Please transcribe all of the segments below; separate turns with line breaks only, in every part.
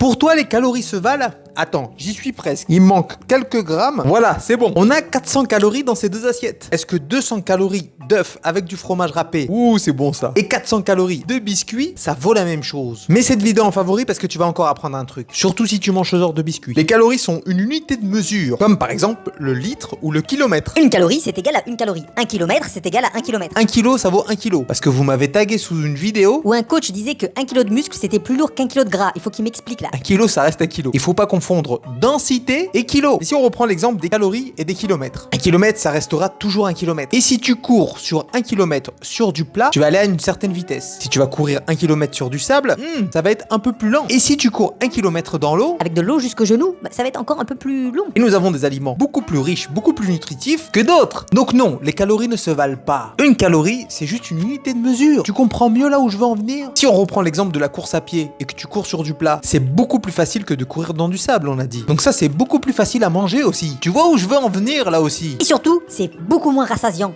Pour toi, les calories se valent? Attends, j'y suis presque. Il manque quelques grammes. Voilà, c'est bon. On a 400 calories dans ces deux assiettes. Est-ce que 200 calories d'œufs avec du fromage râpé, ouh, c'est bon ça, et 400 calories de biscuits, ça vaut la même chose? Mets cette vidéo en favori parce que tu vas encore apprendre un truc. Surtout si tu manges ce genre de biscuits. Les calories sont une unité de mesure, comme par exemple le litre ou le kilomètre.
Une calorie, c'est égal à une calorie. Un kilomètre, c'est égal à un kilomètre.
1 kilo, ça vaut 1 kilo. Parce que vous m'avez tagué sous une vidéo.
Où un coach disait que 1 kilo de muscle, c'était plus lourd qu'1 kilo de gras. Il faut qu'il m'explique là.
1 kilo, ça reste 1 kilo. Il faut pas confondre densité et kilo. Et si on reprend l'exemple des calories et des kilomètres, 1 kilomètre, ça restera toujours 1 kilomètre. Et si tu cours sur 1 kilomètre sur du plat, tu vas aller à une certaine vitesse. Si tu vas courir 1 kilomètre sur du sable, ça va être un peu plus lent. Et si tu cours 1 kilomètre dans l'eau,
Avec de l'eau jusqu'au genou, ça va être encore un peu plus long.
et nous avons des aliments beaucoup plus riches, beaucoup plus nutritifs que d'autres. Donc non, les calories ne se valent pas. Une calorie, c'est juste une unité de mesure. Tu comprends mieux là où je veux en venir? Si on reprend l'exemple de la course à pied et que tu cours sur du plat, c'est beaucoup plus facile que de courir dans du sable, on a dit. Donc ça, c'est beaucoup plus facile à manger aussi. Tu vois où je veux en venir là aussi?
Et surtout, c'est beaucoup moins rassasiant.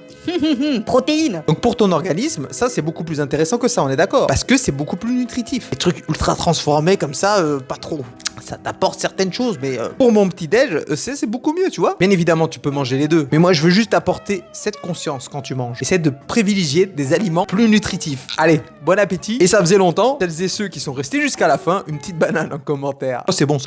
Protéines.
Donc pour ton organisme, ça c'est beaucoup plus intéressant que ça, on est d'accord? Parce que c'est beaucoup plus nutritif. Les trucs ultra transformés comme ça, pas trop. Ça t'apporte certaines choses, mais pour mon petit déj, c'est beaucoup mieux, tu vois. Bien évidemment, tu peux manger les deux, mais moi je veux juste apporter cette conscience quand tu manges. Essaie de privilégier des aliments plus nutritifs. Allez, bon appétit. Et ça faisait longtemps, celles et ceux qui sont restés jusqu'à la fin, une petite banane en commentaire. Oh, c'est bon ça.